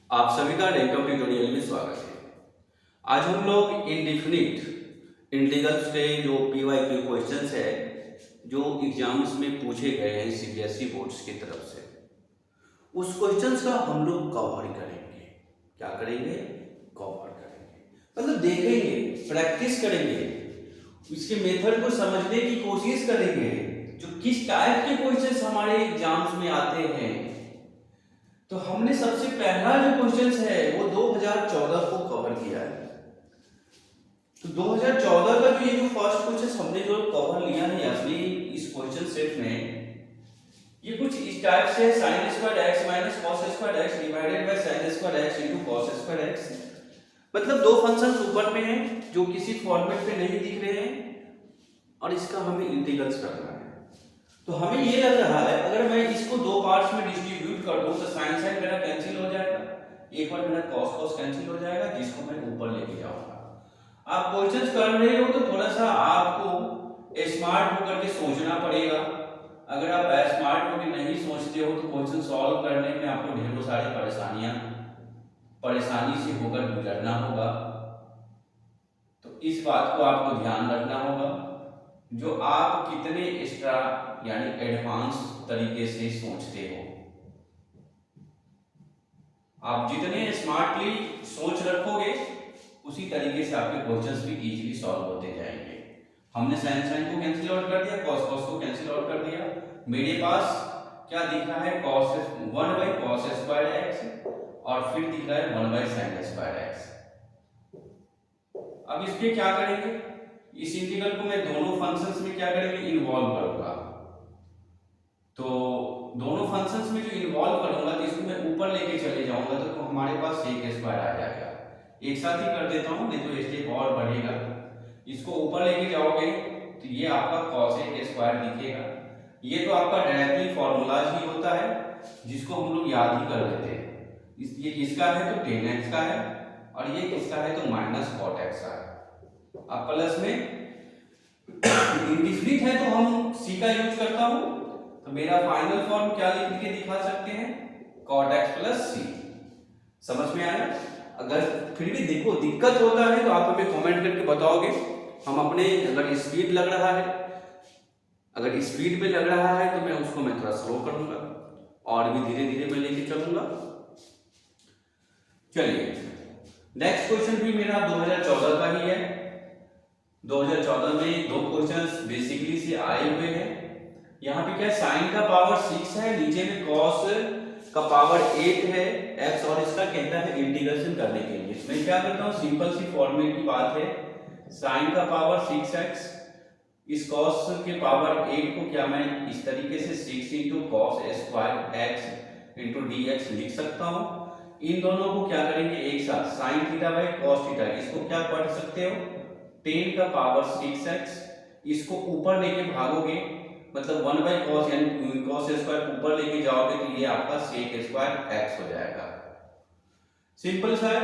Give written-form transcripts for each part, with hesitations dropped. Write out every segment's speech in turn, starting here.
आप सभी का रैंकअप ट्यूटोरियल में स्वागत है। आज हम लोग इनडिफिनिट इंटीग्रल्स के जो पीवाईक्यू क्वेश्चंस है जो एग्जाम्स में पूछे गए हैं सीबीएसई बोर्ड्स की तरफ से, उस क्वेश्चंस का हम लोग कवर करेंगे। क्या करेंगे? कवर करेंगे, मतलब देखेंगे, प्रैक्टिस करेंगे, इसके मेथड को समझने की कोशिश करेंगे, जो किस टाइप के क्वेश्चंस हमारे एग्जाम्स में आते हैं। तो हमने सबसे पहला जो क्वेश्चन है वो 2014 को कवर किया है। तो 2014 का जो ये जो फर्स्ट क्वेश्चन हमने जो कवर लिया है असली इस क्वेश्चन सेट में, ये कुछ इस टाइप से sin square x minus cos square x divided by sin square x into cos square x, मतलब दो फंक्शंस ऊपर में हैं जो किसी फॉर्मेट पे नहीं दिख रहे हैं और इसका हमें इंटीग्रल्स करना है। तो हमें ये लग रहा है अगर मैं इसको दो पार्ट्स में डिस्ट्रीब्यूट कर दूं तो साइन साइन मेरा कैंसिल हो जाएगा, एक बार मेरा कॉस कॉस कैंसिल हो जाएगा, जिसको मैं ऊपर लेके जाऊंगा। आप क्वेश्चंस कर रहे हो तो थोड़ा सा आपको स्मार्ट होकर के सोचना पड़ेगा। अगर आप स्मार्ट होकर नहीं सोचते हो तो क्वेश्चन सॉल्व करने में आपको ढेरों सारी परेशानी से होकर गुजरना होगा। तो इस बात को आपको ध्यान रखना होगा, जो आप कितने एक्स्ट्रा यानी एडवांस तरीके से सोचते हो। आप जितने स्मार्टली सोच रखोगे उसी तरीके से आपके क्वेश्चंस भी इजीली सॉल्व होते जाएंगे। हमने साइन साइन को कैंसिल आउट कर दिया, कॉस कॉस को कैंसिल आउट कर दिया, मेरे पास क्या दिख रहा है cos 1 by cos square x और फिर दिख रहा है 1 बाई sin स्क्वायर x। अब इसके क्या करेंगे, इस इंटीग्रल को मैं दोनों फंक्शंस में क्या करेंगे, इन्वॉल्व करूंगा। तो दोनों फंक्शंस में जो इन्वॉल्व करूंगा तो इसको मैं ऊपर लेके चले जाऊंगा तो हमारे पास sec स्क्वायर आ जाएगा। एक साथ ही कर देता हूं, नहीं तो स्टेप और बढ़ेगा। इसको ऊपर लेके जाओगे तो ये आपका cos स्क्वायर दिखेगा। ये तो आपका डायरेक्टली फॉर्मूला ही होता है जिसको हम लोग याद ही कर लेते हैं। ये किसका है तो tan x का है और ये किसका है तो माइनस cot x का है। अब प्लस में इंडिफिनिट है तो हम c का यूज करता हूं, तो मेरा फाइनल फॉर्म क्या लिख के दिखा सकते हैं, cot x प्लस c। समझ में आया? अगर फिर भी देखो दिक्कत होता है तो आप हमें कमेंट करके बताओगे। हम अपने अगर स्पीड लग रहा है, अगर स्पीड में लग रहा है तो मैं उसको थोड़ा स्लो करूंगा और भी धीरे धीरे मैं लेके चलूंगा। चलिए नेक्स्ट क्वेश्चन भी मेरा 2014 का ही है। 2014 में दो क्वेश्चंस बेसिकली से आए हुए हैं। यहाँ पे क्या साइन का पावर 6 है, नीचे में कॉस का पावर 8 है x, और इसका कहता है इंटीग्रेशन करने के लिए। मैं क्या करता हूँ, सिंपल सी फॉर्मूले की बात है, साइन का पावर 6x, इस कॉस के पावर 8 को क्या मैं इस तरीके से 6 into cos square x into d x लिख सकता हूँ। इन दोनों को क्या करेंगे एक साथ, sine theta by cos theta, इसको क्या पढ़ सकते हो 10 का पावर 6x, इसको ऊपर लेके भागोगे मतलब 1 बाई कॉस यानी कॉस स्क्वायर ऊपर लेके जाओगे तो ये आपका सेक स्क्वायर x हो जाएगा। सिंपल सा है,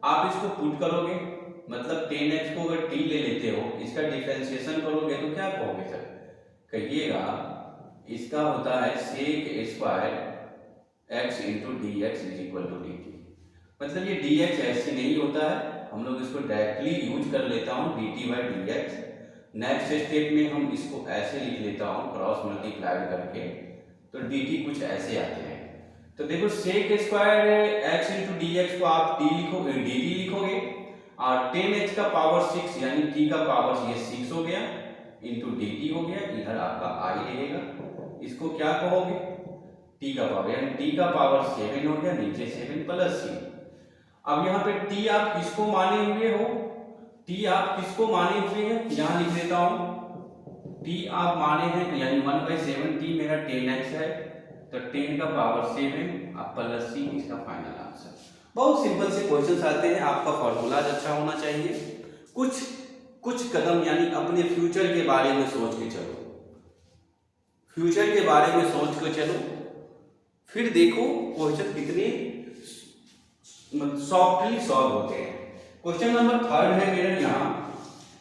आप इसको पुट करोगे मतलब 10x को अगर t ले लेते हो, इसका डिफरेंशिएशन करोगे तो क्या कहोगे सर, कहिएगा इसका होता है sec square x into d x is equal to d t. मतलब ये डी एक्स ऐसे नहीं होता है, हम लोग इसको डायरेक्टली यूज कर लेता हूँ D T by D x. Next step में हम इसको ऐसे लिख लेता हूँ क्रॉस मल्टीप्लाई करके, तो डी टी कुछ ऐसे आते हैं। तो देखो sec square x into d x को आप डी लिखोगे, डी टी लिखोगे, और 10x का पावर 6 यानी t का पावर ये 6 हो गया इंटू डी टी हो गया, इधर आपका i रहेगा, इसको क्या कहोगे t का पावर यानी t का पावर 7 हो गया, नीचे 7 प्लस c। अब यहाँ पे t आप किसको माने हुए हो, t आप किसको माने हुए हैं, यहाँ लिख देता हूँ t आप माने हैं यानी 1/7 t मेरा 10x है, तो 10 का पावर 7 आप प्लस c, इसका फाइनल आंसर। बहुत सिंपल से क्वेश्चंस आते हैं, आपका फॉर्मूलाज अच्छा होना चाहिए। कुछ कदम यानी अपने फ्यूचर के बारे में सोच के चलो, फ्यूचर के बारे में सोच के चलो, फिर देखो क्वेश्चन कितने सॉफ्टली सॉल्व होते हैं। क्वेश्चन नंबर 3 है मेरे यहाँ,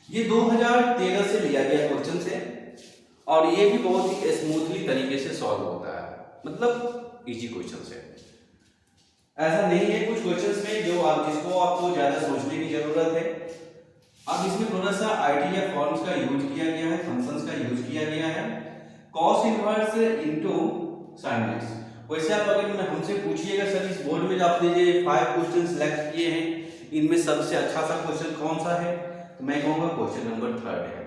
ये 2013 से लिया गया क्वेश्चन से और ये भी बहुत ही स्मूथली तरीके से सॉल्व होता है, मतलब इजी क्वेश्चन है। ऐसा नहीं है, कुछ क्वेश्चंस में जो आप जिसको आपको ज्यादा सोचने की जरूरत है। अब इसमें थोड़ा सा आइडिया फॉर्म्स का यूज किया गया है, फंक्शंस का यूज किया गया है। cos inverse into sin x। वैसे आप अगर मैं हमसे पूछिएगा सर इस बोर्ड में जो आपने ये 5 क्वेश्चन सिलेक्ट किए हैं इनमें सबसे अच्छा सा क्वेश्चन कौन सा है, तो मैं कहूंगा क्वेश्चन नंबर 3 है।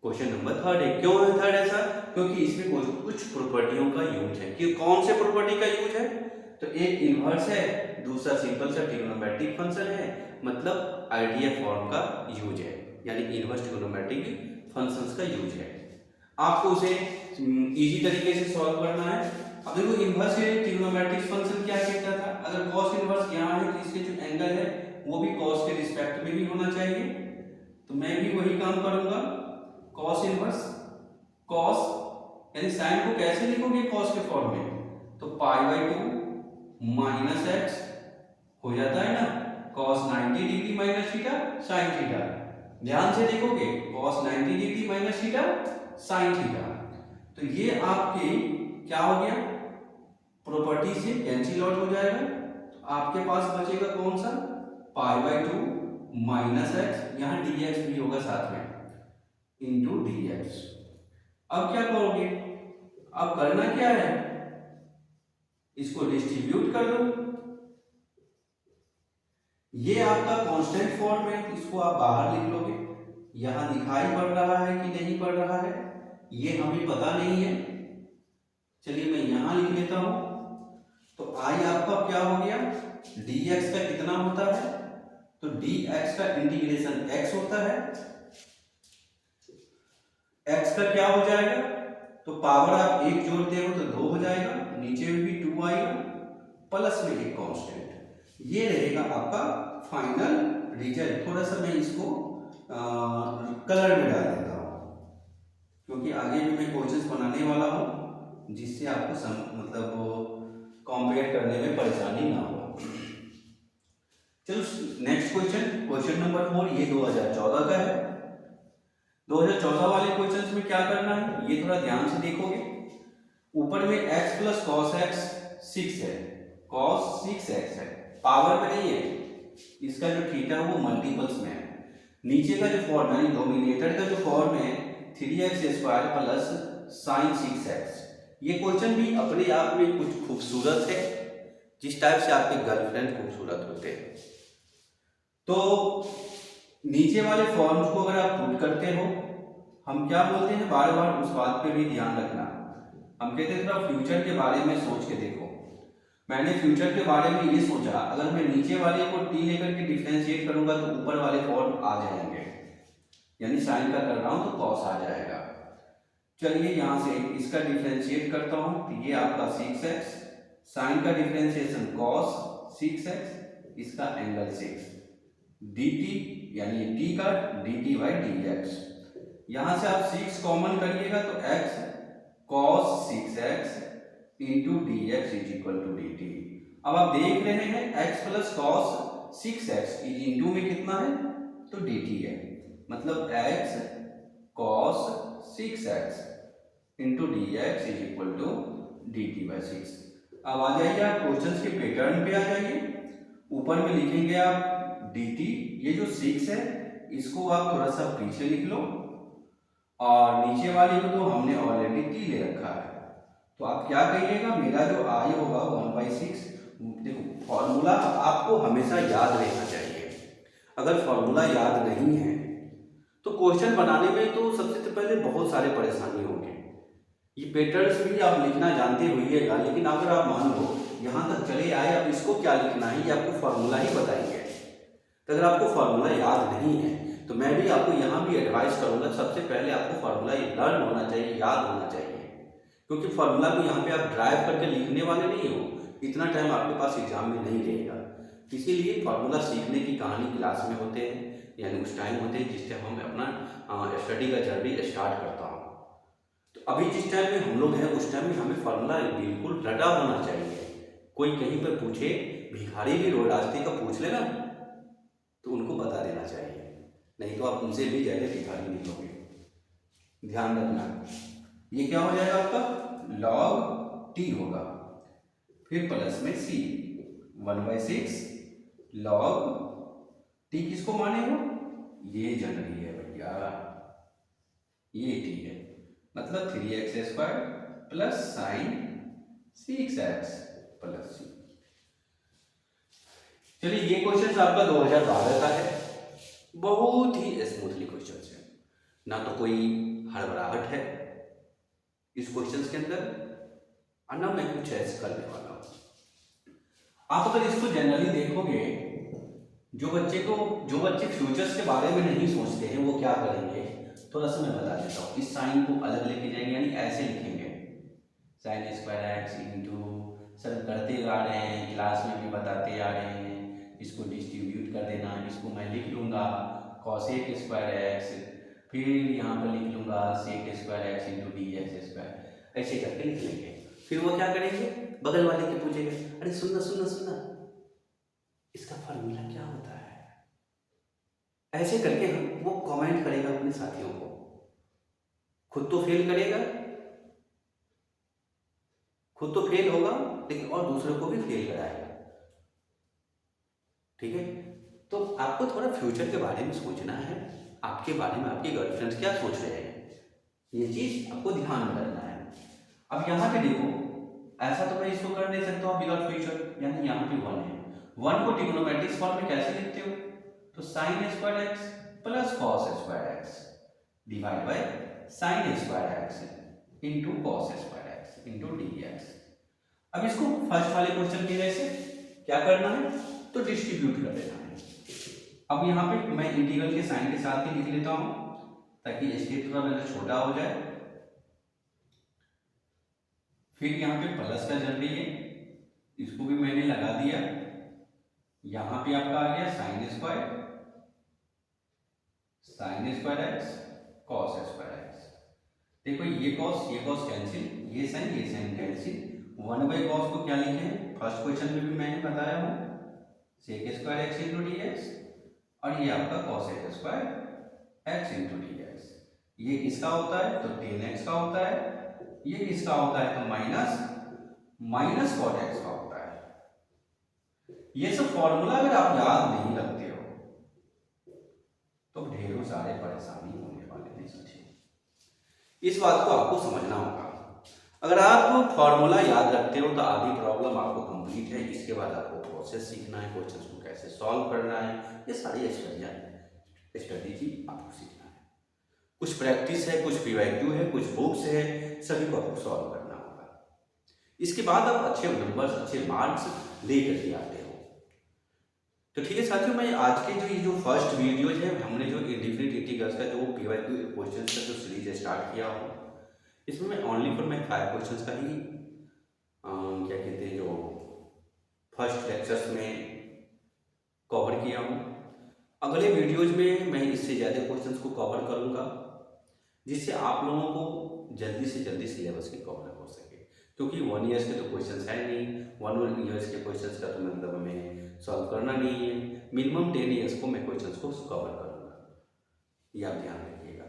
क्वेश्चन नंबर 3 है। क्यों है 3 ऐसा? क्योंकि इसमें कुछ प्रॉपर्टियों का यूज है। कि कौन से प्रॉपर्टी का यूज है? तो एक इनवर्स है, दूसरा सिंपल सा ट्रिग्नोमेट्रिक फंक्शन है, मतलब आइडिया फॉर्म का यूज है, यानी इनवर्स ट्रिग्नोमेट्रिक फंक्शंस का यूज है। आपको उसे इजी तरीके से सॉल्व करना है। अब देखो इनवर्स ट्रिग्नोमेट्रिक फंक्शन क्या कहता था, अगर cos इनवर्स यहाँ है तो इसके जो एंगल है वो भी cos के रिस्पेक्ट में ही होना चाहिए। तो मैं भी वही काम करूंगा, cos इनवर्स cos, यानी साइन को कैसे लिखोगे cos के फॉर्म में, तो π/2 माइनस एक्स हो जाता है ना, cos 90 degree minus theta sine theta. ध्यान से देखोगे cos 90 degree minus theta sine theta, तो ये आपके क्या हो गया, प्रॉपर्टी से कैंसिल आउट हो जाएगा। तो आपके पास बचेगा कौन सा, π/2 माइनस एक्स, यहाँ dx भी होगा साथ में, इंटू dx। अब क्या करोगे, अब करना क्या है, इसको डिस्ट्रीब्यूट कर दो। ये आपका कांस्टेंट फॉर्म है, इसको आप बाहर लिख लोगे। यहां दिखाई पड़ रहा है कि नहीं पड़ रहा है ये हमें पता नहीं है, चलिए मैं यहां लिख लेता हूं। तो आई आपका क्या हो गया, dx का कितना होता है, तो dx का इंटीग्रेशन x होता है, x का क्या हो जाएगा, तो पावर आप एक जोड़ते हो तो 2 हो जाएगा, नीचे में भी 2 आएगा, प्लस में एक कांस्टेंट। ये रहेगा आपका फाइनल रिजल्ट। थोड़ा सा मैं इसको कलर में डाल देता हूँ, क्योंकि आगे भी मैं क्वेश्चंस बनाने वाला हूँ जिससे आपको मतलब कंपेयर करने में परेशानी ना हो। चलो नेक्स्ट क्वेश्चन, क्वेश्चन नंबर 4, ये 2014 का है। 2014 वाले क्वेश्चंस में क्या करना है ये थोड़ा ध्यान से देखोगे। ऊपर में x प्लस कॉस एक्स 6 है, cos 6x है, पावर में नहीं है, इसका जो थीटा है वो मल्टीपल्स में है। नीचे का जो फॉर्म है डोमिनेटर का जो फॉर्म है 3x² प्लस साइन 6x। ये क्वेश्चन भी अपने आप में कुछ खूबसूरत है, जिस टाइप से आपके गर्लफ्रेंड खूबसूरत होते हैं। तो नीचे वाले फॉर्म्स को अगर आप पुट करते हो, हम क्या बोलते हैं, बार बार उस बात पे भी ध्यान रखना, हम कहते हैं थोड़ा फ्यूचर के बारे में सोच के देखो। मैंने फ्यूचर के बारे में ये सोचा, अगर मैं नीचे वाले को t लेकर के डिफरेंशिएट करूंगा तो ऊपर वाले फॉर्म आ जाएंगे, यानी साइन का कर रहा हूं तो कॉस आ जाएगा। चलिए यहां से इसका डिफरेंशिएट करता हूं, तो ये आपका 6x, साइन का डिफरेंशिएशन cos 6x, इसका एंगल 6, dt यानी t का dt/dx। यहां से आप 6 कॉमन करिएगा तो x cos 6x into dx is equal to dt। अब आप देख रहे हैं x plus cos 6x into में कितना है, तो dt है, मतलब x cos 6x into dx is equal to dt/6। अब आ जाइए आप क्वेश्चंस के पैटर्न पे आ जाइए। ऊपर में लिखेंगे आप dt, ये जो 6 है इसको आप थोड़ा सा पीछे लिख लो, और नीचे वाले को तो हमने ऑलरेडी t ले रखा है, तो आप क्या कहिएगा, मेरा जो i होगा 1/6। देखो फॉर्मूला आपको हमेशा याद रहना चाहिए, अगर फॉर्मूला याद नहीं है तो क्वेश्चन बनाने में तो सबसे पहले बहुत सारे परेशानी होंगे। ये पैटर्न्स भी आप लिखना जानते होइएगा, लेकिन अगर आप मान लो यहाँ तक चले आए, अब इसको क्या लिखना है ये आपको फॉर्मूला ही बताएंगे। तो अगर आपको फॉर्मूला याद नहीं है तो मैं भी आपको यहाँ भी एडवाइस करूँगा, सबसे पहले आपको फॉर्मूला लर्न होना चाहिए, याद होना चाहिए, क्योंकि फॉर्मूला को यहाँ पे आप ड्राइव करके लिखने वाले नहीं हो, इतना टाइम आपके पास एग्जाम में नहीं रहेगा। इसीलिए फॉर्मूला सीखने की कहानी क्लास में होते हैं, यानी उस टाइम होते हैं जिस टाइम हम अपना स्टडी का जर्नी स्टार्ट करता हूँ। तो अभी जिस टाइम में हम लोग हैं उस टाइम में हमें फॉर्मूला बिल्कुल रटा होना चाहिए। कोई कहीं पर पूछे, भिखारी भी रोड रास्ते का पूछ लेना तो उनको बता देना चाहिए, नहीं तो आप उनसे भी ज़्यादा भिखारी निकलोगे। ध्यान रखना, ये क्या हो जाएगा आपका log t होगा। फिर प्लस में सी 1/6 log टी किसको माने हो, ये जनरली है भैया, ये टी है, मतलब 3x² plus sign 6x plus सी। चलिए ये क्वेश्चन आपका 2012 का है, बहुत ही स्मूथली क्वेश्चन है, ना तो कोई हड़बड़ाहट है इस क्वेश्चन के अंदर और ना मैं कुछ ऐसे करने वाला हूं। आप अगर इसको जनरली देखोगे, जो बच्चे फ्यूचर्स के बारे में नहीं सोचते हैं वो क्या करेंगे, थोड़ा सा मैं बता देता हूँ। इस साइन को अलग लेके जाएंगे, यानी ऐसे लिखेंगे sin² इंटू, सर करते आ रहे हैं, क्लास में भी बताते आ रहे हैं, इसको डिस्ट्रीब्यूट कर देना, इसको मैं लिख लूँगा cos²x, फिर यहाँ पर लिख लूँगा sec² इंटू dx², ऐसे करके लिख लेंगे। फिर वो क्या करेंगे, बगल वाले के पूछेंगे, अरे सुनना सुनना सुनना, इसका फॉर्मूला क्या होता है, ऐसे करके वो कमेंट करेगा अपने साथियों को, खुद तो फेल करेगा, खुद तो फेल होगा लेकिन और दूसरों को भी फेल कराएगा। ठीक है, तो आपको थोड़ा फ्यूचर के बारे में सोचना है, आपके बारे में आपकी गर्लफ्रेंड क्या सोच रहे हैं, ये चीज आपको ध्यान में रखना है। अब यहाँ पे देखो, ऐसा तो मैं इसको कर नहीं सकता हूँ विदाउट फ्यूचर, यानी यहाँ पे 1 है, 1 को ट्रिग्नोमेट्रिक फॉर्म में कैसे लिखते हो, तो sin² plus cos² divide by sin² into cos² into dx। अब इसको फर्स्ट वाले क्वेश्चन के जैसे क्या करना है, तो डिस्ट्रीब्यूट कर देना है। अब यहाँ पे मैं इंटीग्रल के साइन के साथ ही लिख लेता हूँ ताकि स्टेप थोड़ा मेरा छोटा हो जाए। फिर यहाँ पे प्लस का जरूरी है, इसको भी मैंने लगा दिया, यहाँ पे आपका आ गया sin² cos²। देखो ये cos कैंसिल, ये साइन कैंसिल, 1/cos को क्या लिखे हैं, फर्स्ट क्वेश्चन में भी मैंने बताया हूँ sec² इंटू dx, और ये आपका cos² इंटू dx। ये किसका होता है, तो tan x का होता है, ये किसका होता है, तो माइनस cot x का होता है। ये सब फॉर्मूला अगर आप याद नहीं रखते हो तो ढेरों सारे परेशानी होने वाले नहीं सोचिए, इस बात को आपको समझना होगा। अगर आप फॉर्मूला याद रखते हो तो आधी प्रॉब्लम आपको कंप्लीट है, इसके बाद आपको प्रोसेस सीखना है, क्वेश्चंस को कैसे सॉल्व करना है, ये सारी स्ट्रेटेजी आपको सीखना है। कुछ प्रैक्टिस है, कुछ PYQ है, कुछ बुक्स है, सभी को आपको सॉल्व करना होगा। इसके बाद आप अच्छे नंबर्स, अच्छे मार्क्स लेकर के आते हो। तो ठीक है साथियों, मैं आज के जो फर्स्ट वीडियो है, हमने जो इंडिफिनिट इंटीग्रल्स का जो PYQ क्वेश्चंस का जो सीरीज स्टार्ट किया हूँ, इसमें मैं ओनली फॉर 5 क्वेश्चंस का ही क्या कहते हैं जो फर्स्ट लेक्चर्स में कवर किया हूँ। अगले वीडियोज में मैं इससे ज़्यादा क्वेश्चंस को कवर करूँगा, जिससे आप लोगों को जल्दी से जल्दी सिलेबस की कवर हो सके, क्योंकि 1 ईयर्स के तो क्वेश्चंस है नहीं, 1 ईयर्स के क्वेश्चंस का तो मतलब हमें सॉल्व करना नहीं है, मिनिमम 10 ईयर्स को मैं क्वेश्चंस को कवर करूँगा, ये आप ध्यान रखिएगा।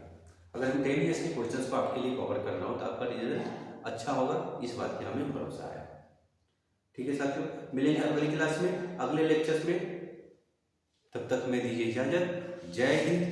अगर हम 10 ईयर्स के क्वेश्चंस को आपके लिए कवर कर रहा हूँ तो आपका रिजल्ट अच्छा होगा, इस बात की हमें भरोसा है। ठीक है साथियों, मिलेंगे अगली क्लास में, अगले लेक्चर्स में, तब तक मैं दीजिए इजाजत। जय हिंद,